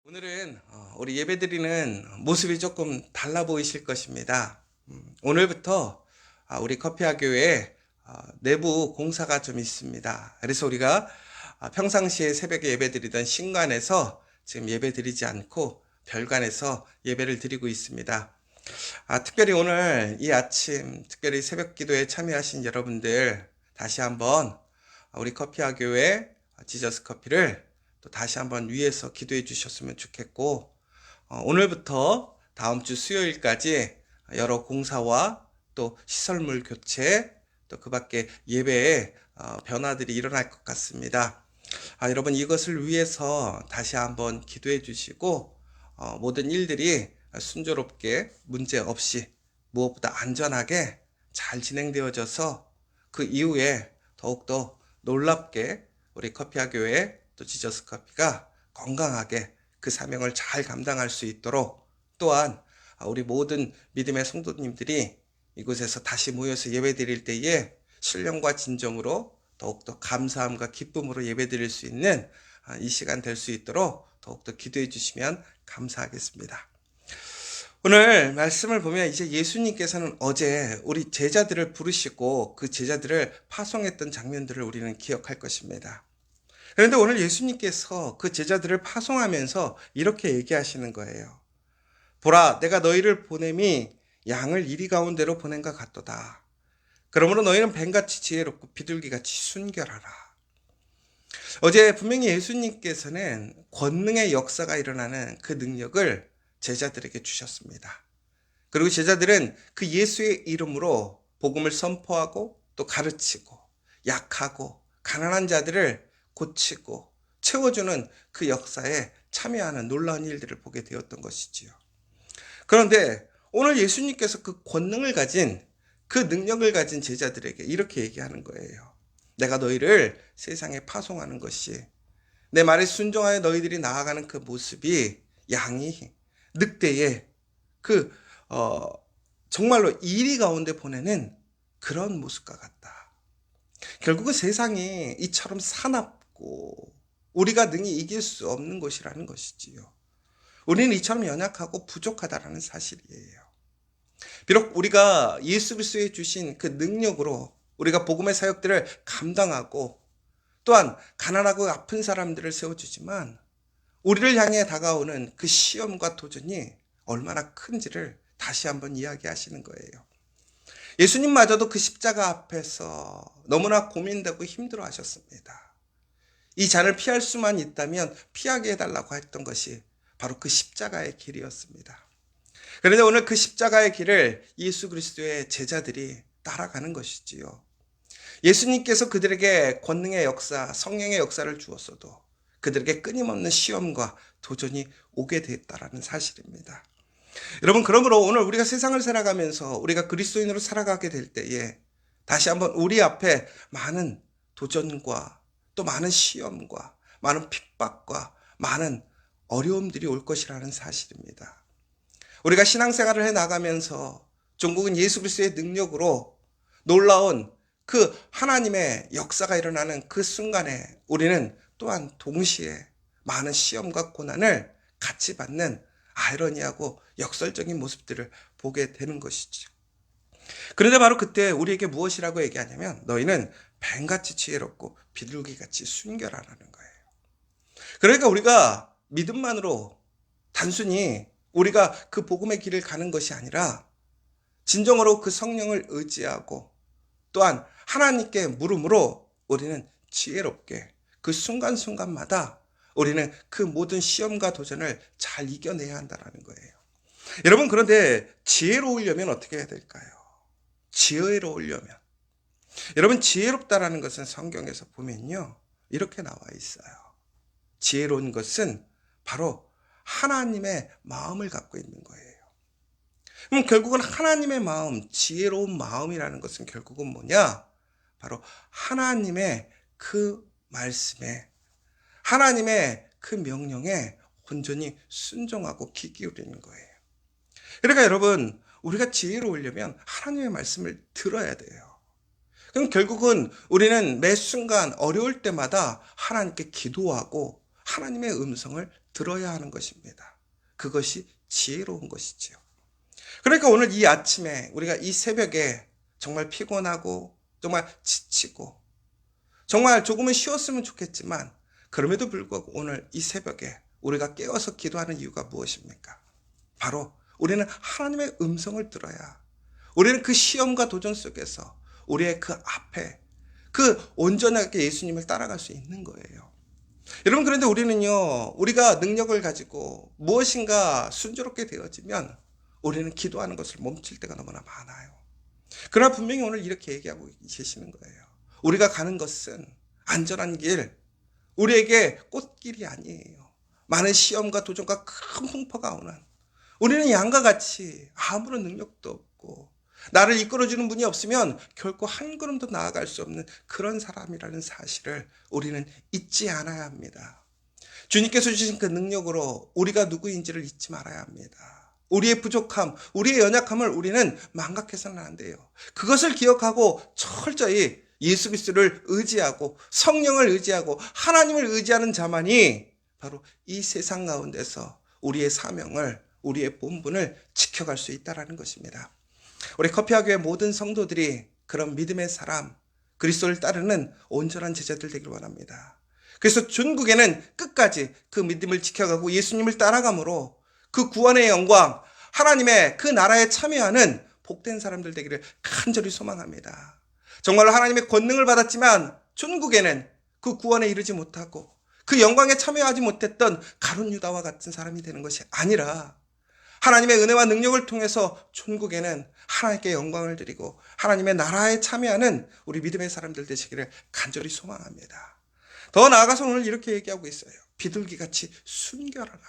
오늘은 우리 예배드리는 모습이 조금 달라 보이실 것입니다. 오늘부터 우리 커피아 교회에 내부 공사가 좀 있습니다. 그래서 우리가 평상시에 새벽에 예배드리던 신관에서 지금 예배드리지 않고 별관에서 예배를 드리고 있습니다. 특별히 오늘 이 아침 특별히 새벽 기도에 참여하신 여러분들 다시 한번 우리 커피아 교회 지저스 커피를 또 다시 한번 위에서 기도해 주셨으면 좋겠고, 오늘부터 다음 주 수요일까지 여러 공사와 또 시설물 교체, 또 그 밖에 예배에 변화들이 일어날 것 같습니다. 여러분 이것을 위해서 다시 한번 기도해 주시고, 모든 일들이 순조롭게 문제 없이 무엇보다 안전하게 잘 진행되어져서 그 이후에 더욱더 놀랍게 우리 커피아 교회 또 지저스 커피가 건강하게 그 사명을 잘 감당할 수 있도록, 또한 우리 모든 믿음의 성도님들이 이곳에서 다시 모여서 예배드릴 때에 신령과 진정으로 더욱더 감사함과 기쁨으로 예배드릴 수 있는 이 시간 될 수 있도록 더욱더 기도해 주시면 감사하겠습니다. 오늘 말씀을 보면 이제 예수님께서는 어제 우리 제자들을 부르시고 그 제자들을 파송했던 장면들을 우리는 기억할 것입니다. 그런데 오늘 예수님께서 그 제자들을 파송하면서 이렇게 얘기하시는 거예요. 보라, 내가 너희를 보냄이 양을 이리 가운데로 보낸 것 같도다. 그러므로 너희는 뱀같이 지혜롭고 비둘기같이 순결하라. 어제 분명히 예수님께서는 권능의 역사가 일어나는 그 능력을 제자들에게 주셨습니다. 그리고 제자들은 그 예수의 이름으로 복음을 선포하고 또 가르치고 약하고 가난한 자들을 고치고 채워주는 그 역사에 참여하는 놀라운 일들을 보게 되었던 것이지요. 그런데 오늘 예수님께서 그 권능을 가진 그 능력을 가진 제자들에게 이렇게 얘기하는 거예요. 내가 너희를 세상에 파송하는 것이, 내 말에 순종하여 너희들이 나아가는 그 모습이 양이 늑대의 정말로 이리 가운데 보내는 그런 모습과 같다. 결국은 세상이 이처럼 사납고 우리가 능히 이길 수 없는 것이라는 것이지요. 우리는 이처럼 연약하고 부족하다라는 사실이에요. 비록 우리가 예수 그리스도에 주신 그 능력으로 우리가 복음의 사역들을 감당하고 또한 가난하고 아픈 사람들을 세워주지만 우리를 향해 다가오는 그 시험과 도전이 얼마나 큰지를 다시 한번 이야기하시는 거예요. 예수님마저도 그 십자가 앞에서 너무나 고민되고 힘들어 하셨습니다. 이 잔을 피할 수만 있다면 피하게 해달라고 했던 것이 바로 그 십자가의 길이었습니다. 그런데 오늘 그 십자가의 길을 예수 그리스도의 제자들이 따라가는 것이지요. 예수님께서 그들에게 권능의 역사, 성령의 역사를 주었어도 그들에게 끊임없는 시험과 도전이 오게 됐다라는 사실입니다. 여러분, 그러므로 오늘 우리가 세상을 살아가면서 우리가 그리스도인으로 살아가게 될 때에 다시 한번 우리 앞에 많은 도전과 또 많은 시험과 많은 핍박과 많은 어려움들이 올 것이라는 사실입니다. 우리가 신앙생활을 해나가면서 종국은 예수 그리스도의 능력으로 놀라운 그 하나님의 역사가 일어나는 그 순간에 우리는 또한 동시에 많은 시험과 고난을 같이 받는 아이러니하고 역설적인 모습들을 보게 되는 것이죠. 그런데 바로 그때 우리에게 무엇이라고 얘기하냐면 너희는 뱀같이 지혜롭고 비둘기같이 순결하라는 거예요. 그러니까 우리가 믿음만으로 단순히 우리가 그 복음의 길을 가는 것이 아니라 진정으로 그 성령을 의지하고 또한 하나님께 물음으로 우리는 지혜롭게 그 순간순간마다 우리는 그 모든 시험과 도전을 잘 이겨내야 한다는 거예요. 여러분, 그런데 지혜로우려면 어떻게 해야 될까요? 지혜로우려면, 여러분, 지혜롭다라는 것은 성경에서 보면요 이렇게 나와 있어요. 지혜로운 것은 바로 하나님의 마음을 갖고 있는 거예요. 그럼 결국은 하나님의 마음, 지혜로운 마음이라는 것은 결국은 뭐냐? 바로 하나님의 그 말씀에, 하나님의 그 명령에 온전히 순종하고 귀 기울이는 거예요. 그러니까 여러분, 우리가 지혜로우려면 하나님의 말씀을 들어야 돼요. 그럼 결국은 우리는 매 순간 어려울 때마다 하나님께 기도하고 하나님의 음성을 들어야 하는 것입니다. 그것이 지혜로운 것이지요. 그러니까 오늘 이 아침에 우리가 이 새벽에 정말 피곤하고 정말 지치고 정말 조금은 쉬었으면 좋겠지만 그럼에도 불구하고 오늘 이 새벽에 우리가 깨어서 기도하는 이유가 무엇입니까? 바로 우리는 하나님의 음성을 들어야 우리는 그 시험과 도전 속에서 우리의 그 앞에 그 온전하게 예수님을 따라갈 수 있는 거예요. 여러분, 그런데 우리는요, 우리가 능력을 가지고 무엇인가 순조롭게 되어지면 우리는 기도하는 것을 멈출 때가 너무나 많아요. 그러나 분명히 오늘 이렇게 얘기하고 계시는 거예요. 우리가 가는 것은 안전한 길, 우리에게 꽃길이 아니에요. 많은 시험과 도전과 큰 풍파가 오는, 우리는 양과 같이 아무런 능력도 없고 나를 이끌어주는 분이 없으면 결코 한 걸음도 나아갈 수 없는 그런 사람이라는 사실을 우리는 잊지 않아야 합니다. 주님께서 주신 그 능력으로 우리가 누구인지를 잊지 말아야 합니다. 우리의 부족함, 우리의 연약함을 우리는 망각해서는 안 돼요. 그것을 기억하고 철저히 예수 그리스도를 의지하고 성령을 의지하고 하나님을 의지하는 자만이 바로 이 세상 가운데서 우리의 사명을, 우리의 본분을 지켜갈 수 있다는 것입니다. 우리 커피아교회 모든 성도들이 그런 믿음의 사람, 그리스도를 따르는 온전한 제자들 되길 원합니다. 그래서 중국에는 끝까지 그 믿음을 지켜가고 예수님을 따라감으로 그 구원의 영광, 하나님의 그 나라에 참여하는 복된 사람들 되기를 간절히 소망합니다. 정말로 하나님의 권능을 받았지만 중국에는 그 구원에 이르지 못하고 그 영광에 참여하지 못했던 가룟 유다와 같은 사람이 되는 것이 아니라 하나님의 은혜와 능력을 통해서 천국에는 하나님께 영광을 드리고 하나님의 나라에 참여하는 우리 믿음의 사람들 되시기를 간절히 소망합니다. 더 나아가서 오늘 이렇게 얘기하고 있어요. 비둘기같이 순결하라.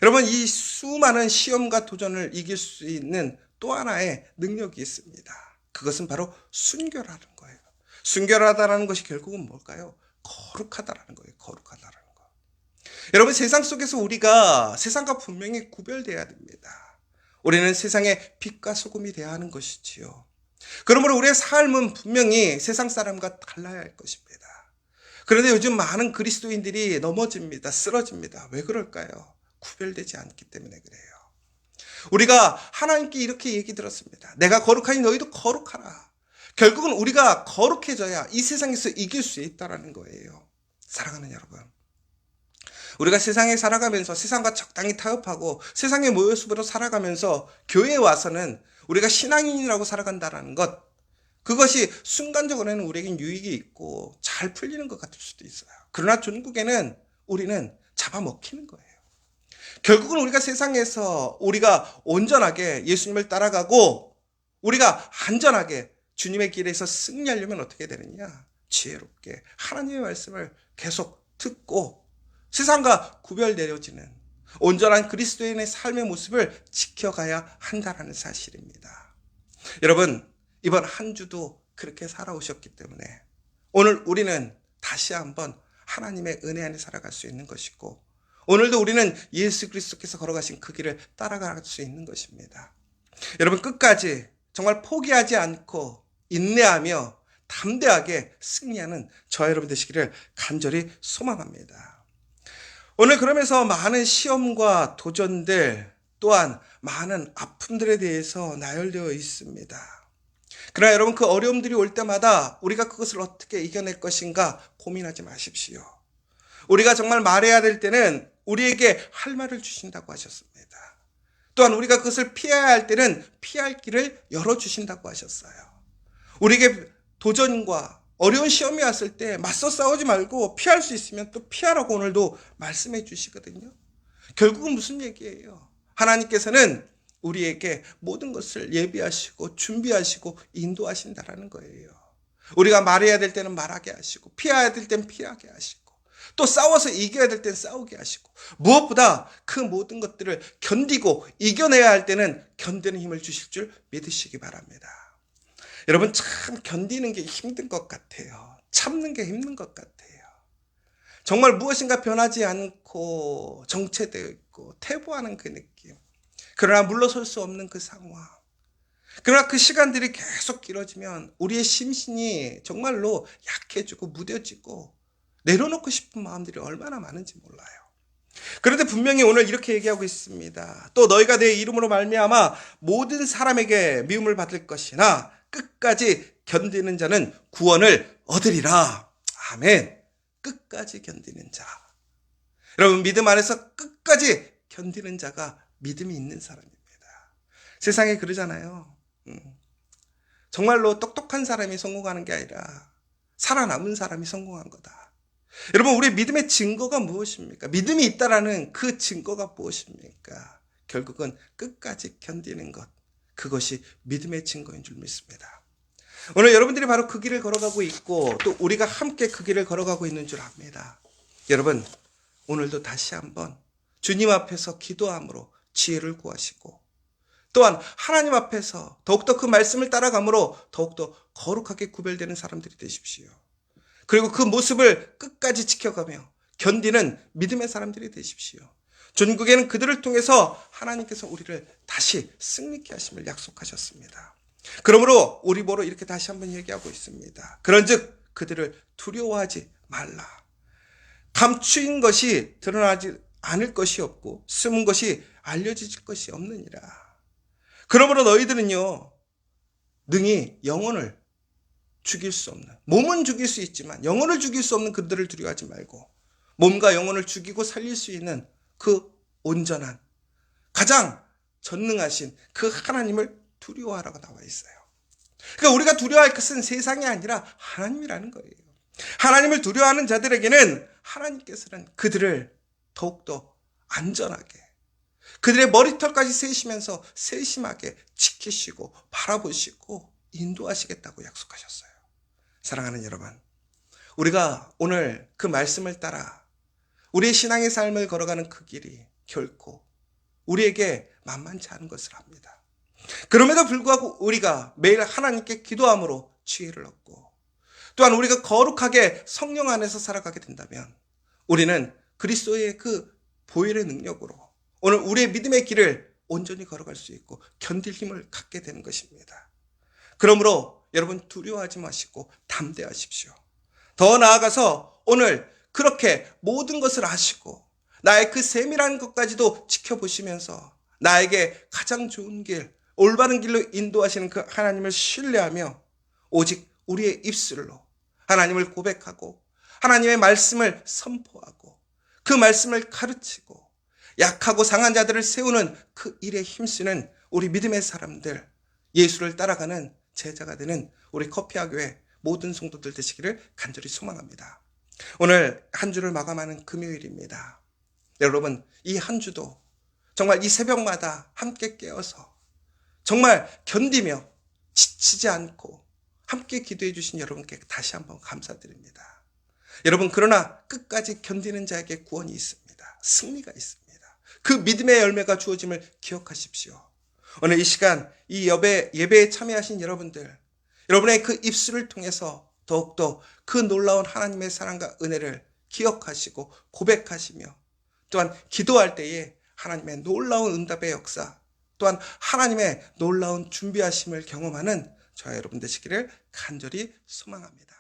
여러분, 이 수많은 시험과 도전을 이길 수 있는 또 하나의 능력이 있습니다. 그것은 바로 순결하는 거예요. 순결하다라는 것이 결국은 뭘까요? 거룩하다라는 거예요. 거룩하다라는 거. 여러분, 세상 속에서 우리가 세상과 분명히 구별돼야 됩니다. 우리는 세상의 빛과 소금이 되어야 하는 것이지요. 그러므로 우리의 삶은 분명히 세상 사람과 달라야 할 것입니다. 그런데 요즘 많은 그리스도인들이 넘어집니다. 쓰러집니다. 왜 그럴까요? 구별되지 않기 때문에 그래요. 우리가 하나님께 이렇게 얘기 들었습니다. 내가 거룩하니 너희도 거룩하라. 결국은 우리가 거룩해져야 이 세상에서 이길 수 있다는 거예요. 사랑하는 여러분, 우리가 세상에 살아가면서 세상과 적당히 타협하고 세상의 모습으로 살아가면서 교회에 와서는 우리가 신앙인이라고 살아간다는 것, 그것이 순간적으로는 우리에겐 유익이 있고 잘 풀리는 것 같을 수도 있어요. 그러나 중국에는 우리는 잡아먹히는 거예요. 결국은 우리가 세상에서 우리가 온전하게 예수님을 따라가고 우리가 안전하게 주님의 길에서 승리하려면 어떻게 되느냐? 지혜롭게 하나님의 말씀을 계속 듣고 세상과 구별되어지는 온전한 그리스도인의 삶의 모습을 지켜가야 한다는 사실입니다. 여러분, 이번 한 주도 그렇게 살아오셨기 때문에 오늘 우리는 다시 한번 하나님의 은혜 안에 살아갈 수 있는 것이고 오늘도 우리는 예수 그리스도께서 걸어가신 그 길을 따라갈 수 있는 것입니다. 여러분, 끝까지 정말 포기하지 않고 인내하며 담대하게 승리하는 저 여러분 되시기를 간절히 소망합니다. 오늘 그러면서 많은 시험과 도전들 또한 많은 아픔들에 대해서 나열되어 있습니다. 그러나 여러분, 그 어려움들이 올 때마다 우리가 그것을 어떻게 이겨낼 것인가 고민하지 마십시오. 우리가 정말 말해야 될 때는 우리에게 할 말을 주신다고 하셨습니다. 또한 우리가 그것을 피해야 할 때는 피할 길을 열어주신다고 하셨어요. 우리에게 도전과 어려운 시험이 왔을 때 맞서 싸우지 말고 피할 수 있으면 또 피하라고 오늘도 말씀해 주시거든요. 결국은 무슨 얘기예요? 하나님께서는 우리에게 모든 것을 예비하시고 준비하시고 인도하신다라는 거예요. 우리가 말해야 될 때는 말하게 하시고 피해야 될 때는 피하게 하시고 또 싸워서 이겨야 될 때는 싸우게 하시고 무엇보다 그 모든 것들을 견디고 이겨내야 할 때는 견디는 힘을 주실 줄 믿으시기 바랍니다. 여러분, 참 견디는 게 힘든 것 같아요. 참는 게 힘든 것 같아요. 정말 무엇인가 변하지 않고 정체되어 있고 퇴보하는 그 느낌. 그러나 물러설 수 없는 그 상황. 그러나 그 시간들이 계속 길어지면 우리의 심신이 정말로 약해지고 무뎌지고 내려놓고 싶은 마음들이 얼마나 많은지 몰라요. 그런데 분명히 오늘 이렇게 얘기하고 있습니다. 또 너희가 내 이름으로 말미암아 모든 사람에게 미움을 받을 것이나 끝까지 견디는 자는 구원을 얻으리라. 아멘. 끝까지 견디는 자. 여러분, 믿음 안에서 끝까지 견디는 자가 믿음이 있는 사람입니다. 세상에 그러잖아요. 정말로 똑똑한 사람이 성공하는 게 아니라 살아남은 사람이 성공한 거다. 여러분, 우리의 믿음의 증거가 무엇입니까? 믿음이 있다라는 그 증거가 무엇입니까? 결국은 끝까지 견디는 것. 그것이 믿음의 증거인 줄 믿습니다. 오늘 여러분들이 바로 그 길을 걸어가고 있고 또 우리가 함께 그 길을 걸어가고 있는 줄 압니다. 여러분, 오늘도 다시 한번 주님 앞에서 기도함으로 지혜를 구하시고 또한 하나님 앞에서 더욱더 그 말씀을 따라감으로 더욱더 거룩하게 구별되는 사람들이 되십시오. 그리고 그 모습을 끝까지 지켜가며 견디는 믿음의 사람들이 되십시오. 전국에는 그들을 통해서 하나님께서 우리를 다시 승리케 하심을 약속하셨습니다. 그러므로 우리 보러 이렇게 다시 한번 얘기하고 있습니다. 그런즉 그들을 두려워하지 말라. 감추인 것이 드러나지 않을 것이 없고 숨은 것이 알려질 것이 없느니라. 그러므로 너희들은요, 능히 영혼을 죽일 수 없는, 몸은 죽일 수 있지만 영혼을 죽일 수 없는 그들을 두려워하지 말고 몸과 영혼을 죽이고 살릴 수 있는 그 온전한 가장 전능하신 그 하나님을 두려워하라고 나와 있어요. 그러니까 우리가 두려워할 것은 세상이 아니라 하나님이라는 거예요. 하나님을 두려워하는 자들에게는 하나님께서는 그들을 더욱더 안전하게, 그들의 머리털까지 세시면서 세심하게 지키시고 바라보시고 인도하시겠다고 약속하셨어요. 사랑하는 여러분, 우리가 오늘 그 말씀을 따라 우리의 신앙의 삶을 걸어가는 그 길이 결코 우리에게 만만치 않은 것을 압니다. 그럼에도 불구하고 우리가 매일 하나님께 기도함으로 지혜를 얻고 또한 우리가 거룩하게 성령 안에서 살아가게 된다면 우리는 그리스도의 그 보혈의 능력으로 오늘 우리의 믿음의 길을 온전히 걸어갈 수 있고 견딜 힘을 갖게 되는 것입니다. 그러므로 여러분, 두려워하지 마시고 담대하십시오. 더 나아가서 오늘 그렇게 모든 것을 아시고 나의 그 세밀한 것까지도 지켜보시면서 나에게 가장 좋은 길, 올바른 길로 인도하시는 그 하나님을 신뢰하며 오직 우리의 입술로 하나님을 고백하고 하나님의 말씀을 선포하고 그 말씀을 가르치고 약하고 상한 자들을 세우는 그 일에 힘쓰는 우리 믿음의 사람들, 예수를 따라가는 제자가 되는 우리 커피아교회 모든 성도들 되시기를 간절히 소망합니다. 오늘 한 주를 마감하는 금요일입니다. 여러분, 이 한 주도 정말 이 새벽마다 함께 깨어서 정말 견디며 지치지 않고 함께 기도해 주신 여러분께 다시 한번 감사드립니다. 여러분, 그러나 끝까지 견디는 자에게 구원이 있습니다. 승리가 있습니다. 그 믿음의 열매가 주어짐을 기억하십시오. 오늘 이 시간 이 예배에 참여하신 여러분들, 여러분의 그 입술을 통해서 더욱더 그 놀라운 하나님의 사랑과 은혜를 기억하시고 고백하시며 또한 기도할 때에 하나님의 놀라운 응답의 역사, 또한 하나님의 놀라운 준비하심을 경험하는 저와 여러분 되시기를 간절히 소망합니다.